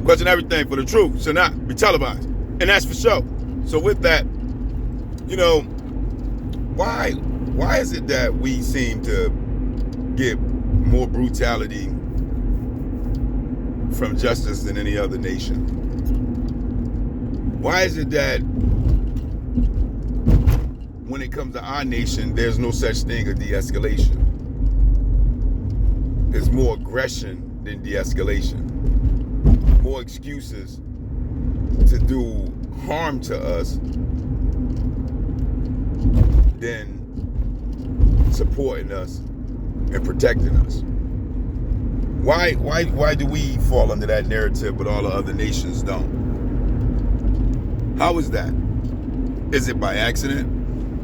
Question everything, for the truth shall not be televised. And that's for sure. So with that, why is it that we seem to get more brutality from justice than any other nation? Why is it that when it comes to our nation, there's no such thing as de-escalation? There's more aggression than de-escalation. More excuses to do harm to us than supporting us and protecting us. Why do we fall under that narrative but all the other nations don't? How is that? Is it by accident?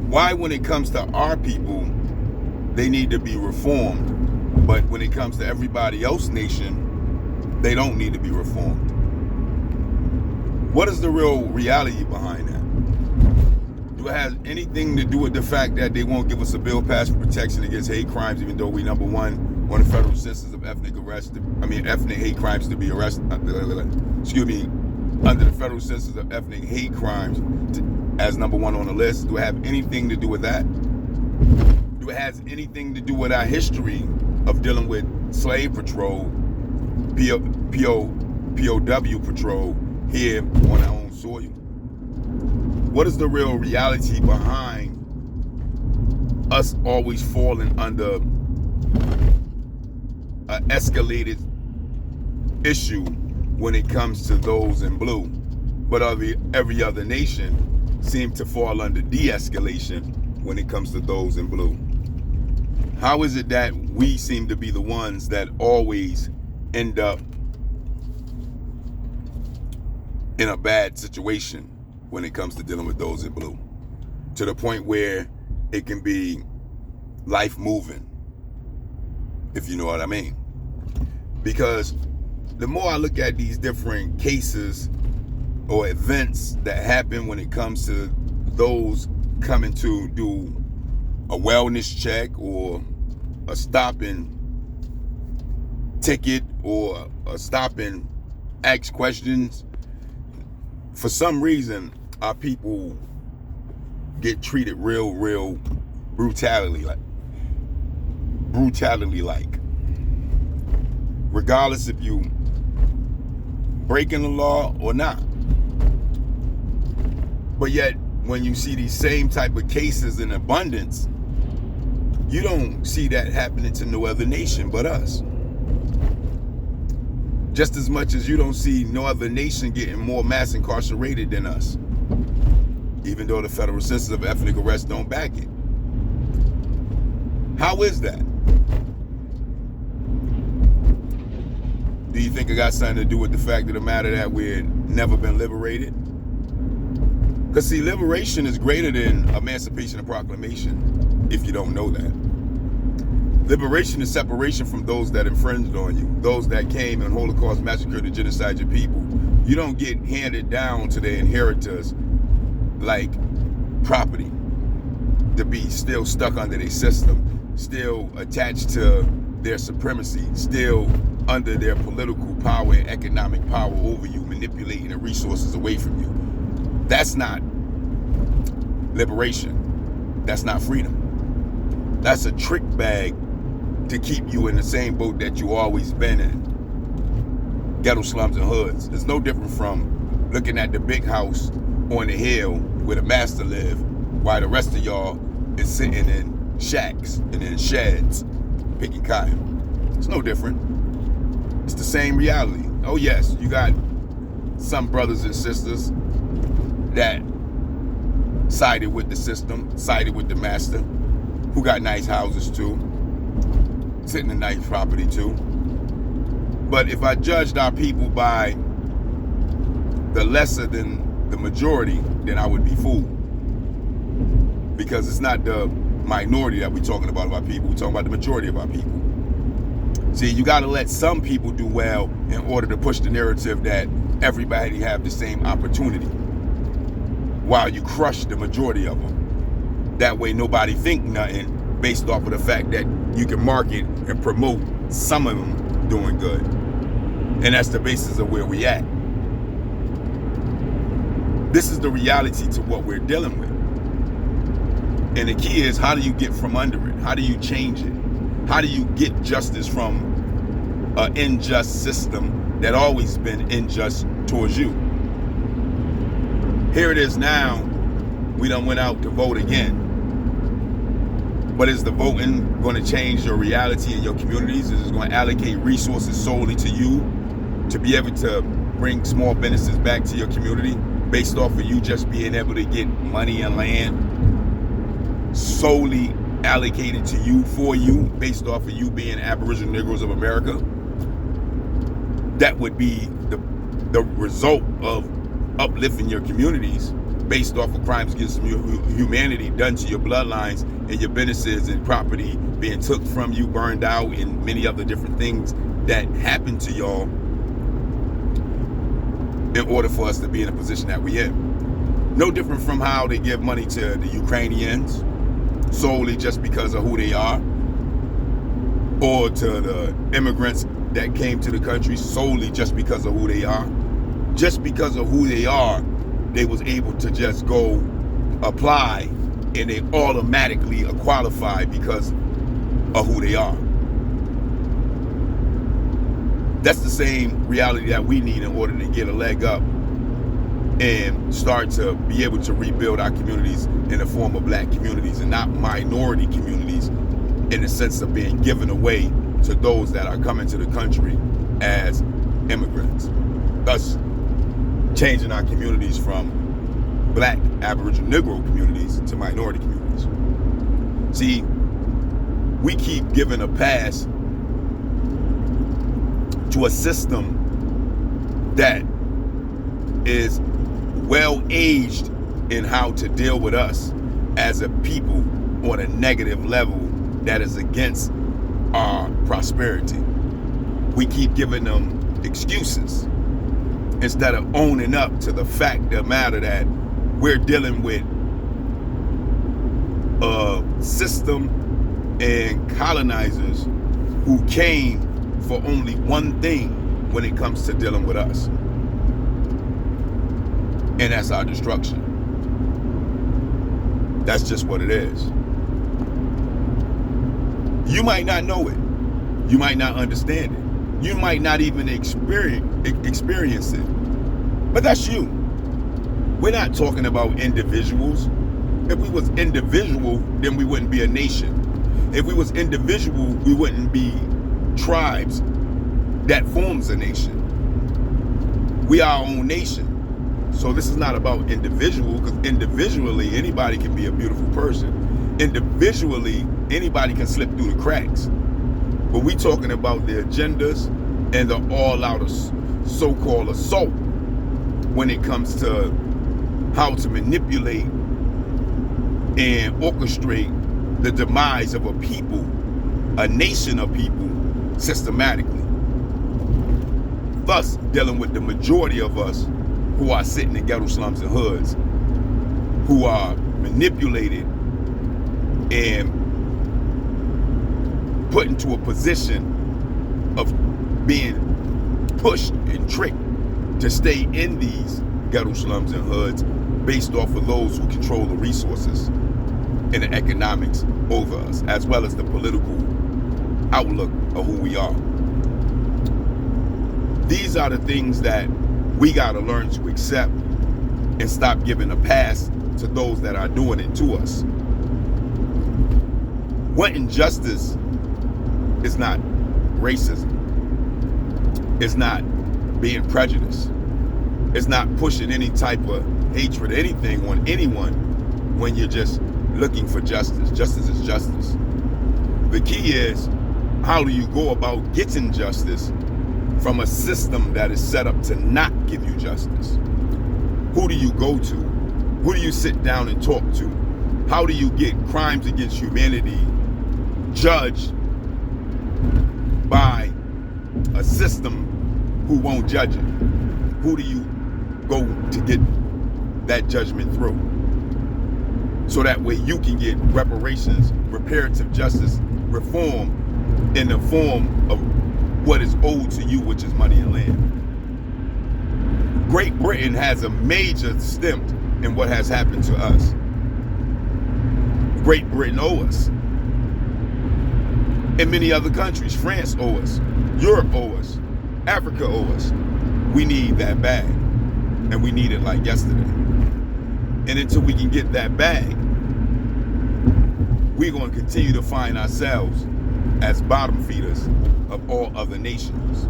Why, when it comes to our people, they need to be reformed, but when it comes to everybody else's nation, they don't need to be reformed? What is the real reality behind that? Do it have anything to do with the fact that they won't give us a bill passed for protection against hate crimes, even though we number one on the federal census of ethnic hate crimes to be arrested? Under the federal census of ethnic hate crimes as number one on the list. Do it have anything to do with that? Do it have anything to do with our history of dealing with slave patrol, POW patrol here on our own soil? What is the real reality behind us always falling under an escalated issue when it comes to those in blue, but every other nation seems to fall under de-escalation when it comes to those in blue? How is it that we seem to be the ones that always end up in a bad situation when it comes to dealing with those in blue, to the point where it can be life moving, if you know what I mean? Because the more I look at these different cases or events that happen when it comes to those coming to do a wellness check or a stopping ticket or a stopping ask questions, for some reason our people get treated real brutality like, regardless if you breaking the law or not. But yet when you see these same type of cases in abundance, you don't see that happening to no other nation but us. Just as much as you don't see no other nation getting more mass incarcerated than us, even though the federal census of ethnic arrest don't back it. How is that? Do you think it got something to do with the fact of the matter that we've never been liberated? Because see, liberation is greater than Emancipation and Proclamation, if you don't know that. Liberation is separation from those that infringed on you, those that came and Holocaust massacred and genocide your people. You don't get handed down to the inheritors like property, to be still stuck under their system, still attached to their supremacy, still under their political power and economic power over you, manipulating the resources away from you. That's not liberation. That's not freedom. That's a trick bag to keep you in the same boat that you always been in. Ghetto slums and hoods. It's no different from looking at the big house on the hill where the master live, while the rest of y'all is sitting in shacks and in sheds picking cotton. It's no different. It's the same reality. Oh yes, you got some brothers and sisters that sided with the system, sided with the master, who got nice houses too, sitting in nice property too. But if I judged our people by the lesser than the majority, then I would be fooled. Because it's not the minority that we're talking about our people, we're talking about the majority of our people. See, you gotta let some people do well in order to push the narrative that everybody have the same opportunity, while you crush the majority of them. That way nobody think nothing based off of the fact that you can market and promote some of them doing good. And that's the basis of where we at. This is the reality to what we're dealing with. And the key is, how do you get from under it? How do you change it? How do you get justice from an unjust system that always been unjust towards you? Here it is now. We done went out to vote again. But is the voting going to change your reality in your communities? Is it going to allocate resources solely to you to be able to bring small businesses back to your community based off of you just being able to get money and land solely allocated to you, for you, based off of you being Aboriginal Negroes of America? That would be the result of uplifting your communities based off of crimes against humanity done to your bloodlines and your businesses and property being took from you, burned out, and many other different things that happened to y'all in order for us to be in a position that we're in. No different from how they give money to the Ukrainians solely just because of who they are, or to the immigrants that came to the country solely just because of who they are. Just because of who they are, they was able to just go apply and they automatically are qualified because of who they are. That's the same reality that we need in order to get a leg up and start to be able to rebuild our communities in the form of black communities and not minority communities, in the sense of being given away to those that are coming to the country as immigrants. Thus, changing our communities from black Aboriginal Negro communities to minority communities. See, we keep giving a pass to a system that is well aged in how to deal with us as a people on a negative level that is against our prosperity. We keep giving them excuses instead of owning up to the fact of the matter that we're dealing with a system and colonizers who came for only one thing when it comes to dealing with us, and that's our destruction. That's just what it is. You might not know it. You might not understand it. You might not even experience it. But that's you. We're not talking about individuals. If we was individual, then we wouldn't be a nation. If we was individual, we wouldn't be tribes that forms a nation. We are our own nation. So this is not about individual, because individually anybody can be a beautiful person. Individually anybody can slip through the cracks. But we talking about the agendas and the all-out so-called assault when it comes to how to manipulate and orchestrate the demise of a people, a nation of people, systematically. Thus, dealing with the majority of us who are sitting in ghetto slums and hoods, who are manipulated and put into a position of being pushed and tricked to stay in these ghetto slums and hoods based off of those who control the resources and the economics over us, as well as the political outlook of who we are. These are the things that we got to learn to accept and stop giving a pass to those that are doing it to us. Wanting justice is not racism. It's not being prejudiced. It's not pushing any type of hatred, anything on anyone when you're just looking for justice. Justice is justice. The key is, how do you go about getting justice from a system that is set up to not give you justice? Who do you go to? Who do you sit down and talk to? How do you get crimes against humanity judged by a system who won't judge it? Who do you go to get that judgment through? So that way you can get reparations, reparative justice, reform in the form of what is owed to you, which is money and land. Great Britain has a major stint in what has happened to us. Great Britain owe us. And many other countries, France owe us, Europe owe us, Africa owe us. We need that bag, and we need it like yesterday. And until we can get that bag, we're going to continue to find ourselves as bottom feeders of all other nations.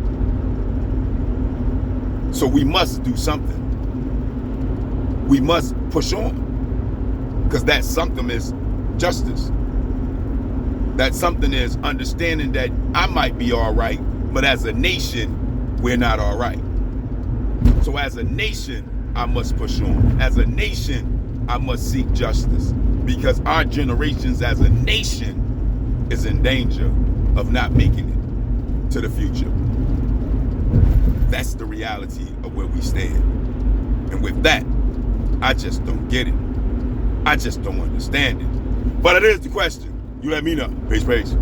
So we must do something. We must push on, because that something is justice. That something is understanding that I might be all right, but as a nation, we're not all right. So as a nation, I must push on. As a nation, I must seek justice, because our generations as a nation is in danger of not making it to the future. That's the reality of where we stand. And with that, I just don't get it. I just don't understand it. But it is the question. You let me know. Peace, peace.